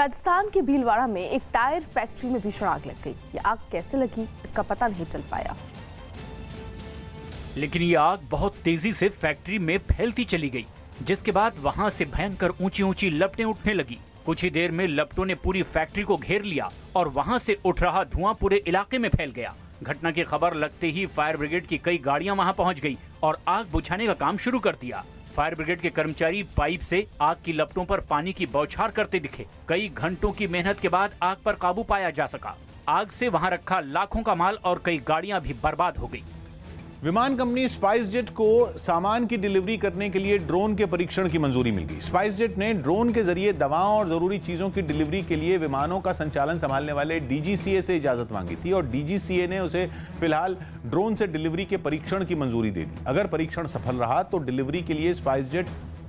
राजस्थान के भीलवाड़ा में एक टायर फैक्ट्री में भीषण आग लग गई। ये आग कैसे लगी इसका पता नहीं चल पाया, लेकिन ये आग बहुत तेजी से फैक्ट्री में फैलती चली गई, जिसके बाद वहां से भयंकर ऊंची ऊंची लपटें उठने लगी। कुछ ही देर में लपटों ने पूरी फैक्ट्री को घेर लिया और वहां से उठ रहा धुआं पूरे इलाके में फैल गया। घटना की खबर लगते ही फायर ब्रिगेड की कई गाड़ियां वहां पहुंच गई और आग बुझाने का काम शुरू कर दिया। फायर ब्रिगेड के कर्मचारी पाइप से आग की लपटों पर पानी की बौछार करते दिखे। कई घंटों की मेहनत के बाद आग पर काबू पाया जा सका। आग से वहां रखा लाखों का माल और कई गाड़ियां भी बर्बाद हो गई। विमान कंपनी स्पाइसजेट को सामान की डिलीवरी करने के लिए ड्रोन के परीक्षण की मंजूरी मिल गई। स्पाइसजेट ने ड्रोन के जरिए दवाओं और जरूरी चीजों की डिलीवरी के लिए विमानों का संचालन संभालने वाले डीजीसीए से इजाजत मांगी थी और डीजीसीए ने उसे फिलहाल ड्रोन से डिलीवरी के परीक्षण की मंजूरी दे दी। अगर परीक्षण सफल रहा तो डिलीवरी के लिए स्पाइसजेट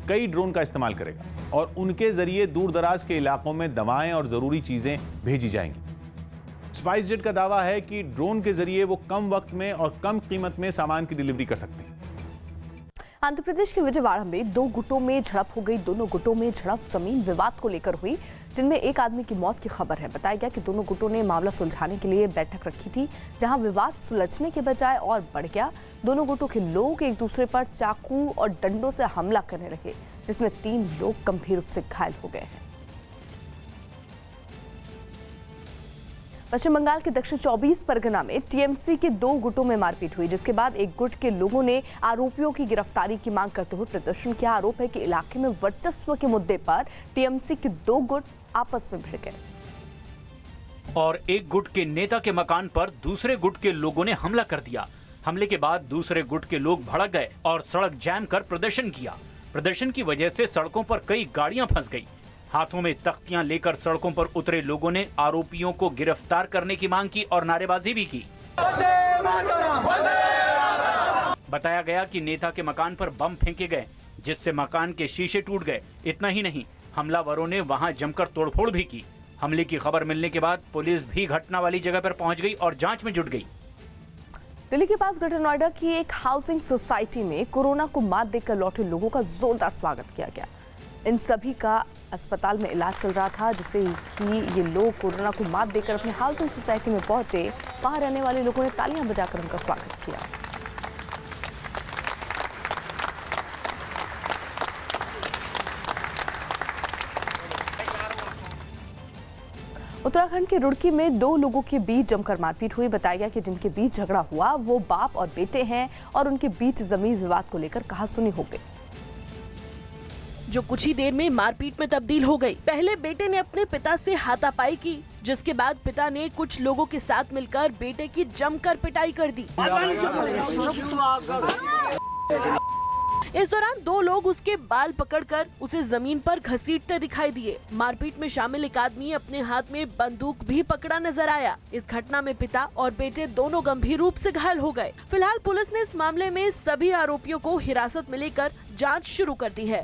कई ड्रोन का इस्तेमाल करेगा और उनके जरिए दूर दराज के इलाकों में दवाएं और जरूरी चीजें भेजी जाएंगी। स्पाइसजेट का दावा है कि ड्रोन के जरिए वो कम वक्त में और कम कीमत में सामान की डिलीवरी कर सकते हैं। आंध्र प्रदेश के विजयवाड़ा में दो गुटों में झड़प हो गई। दोनों गुटों में झड़प जमीन विवाद को लेकर हुई, जिनमें एक आदमी की मौत की खबर है। बताया गया कि दोनों गुटों ने मामला सुलझाने के लिए बैठक रखी थी, जहां विवाद सुलझने के बजाय और बढ़ गया। दोनों गुटों के लोग एक दूसरे पर चाकू और डंडों से हमला करने लगे, जिसमें 3 लोग गंभीर रूप से घायल हो गए हैं। पश्चिम बंगाल के दक्षिण 24 परगना में टीएमसी के 2 गुटों में मारपीट हुई, जिसके बाद एक गुट के लोगों ने आरोपियों की गिरफ्तारी की मांग करते हुए प्रदर्शन किया। आरोप है कि इलाके में वर्चस्व के मुद्दे पर टीएमसी के 2 गुट आपस में भिड़ गए और एक गुट के नेता के मकान पर दूसरे गुट के लोगों ने हमला कर दिया। हमले के बाद दूसरे गुट के लोग भड़क गए और सड़क जैम कर प्रदर्शन किया। प्रदर्शन की वजह से सड़कों पर कई गाड़ियां फंस गई। हाथों में तख्तियां लेकर सड़कों पर उतरे लोगों ने आरोपियों को गिरफ्तार करने की मांग की और नारेबाजी भी की। बताया गया कि नेता के मकान पर बम फेंके गए, जिससे मकान के शीशे टूट गए। इतना ही नहीं, हमलावरों ने वहां जमकर तोड़फोड़ भी की। हमले की खबर मिलने के बाद पुलिस भी घटना वाली जगह पर पहुंच गई और जांच में जुट गई। दिल्ली के पास ग्रेटर नोएडा की एक हाउसिंग सोसाइटी में कोरोना को मात देकर लौटे लोगों का जोरदार स्वागत किया गया। इन सभी का अस्पताल में इलाज चल रहा था, जिससे कि ये लोग कोरोना को मात देकर अपनी हाउसिंग सोसाइटी में पहुंचे। वहां रहने वाले लोगों ने तालियां बजाकर उनका स्वागत किया। उत्तराखंड के रुड़की में 2 लोगों के बीच जमकर मारपीट हुई। बताया गया कि जिनके बीच झगड़ा हुआ वो बाप और बेटे हैं और उनके बीच जमीन विवाद को लेकर कहासुनी हो गई, जो कुछ ही देर में मारपीट में तब्दील हो गई। पहले बेटे ने अपने पिता से हाथापाई की, जिसके बाद पिता ने कुछ लोगों के साथ मिलकर बेटे की जमकर पिटाई कर दी। इस दौरान 2 लोग उसके बाल पकड़कर उसे जमीन पर घसीटते दिखाई दिए। मारपीट में शामिल एक आदमी अपने हाथ में बंदूक भी पकड़ा नजर आया। इस घटना में पिता और बेटे दोनों गंभीर रूप से घायल हो गए। फिलहाल पुलिस ने इस मामले में सभी आरोपियों को हिरासत में लेकर जांच शुरू कर दी है।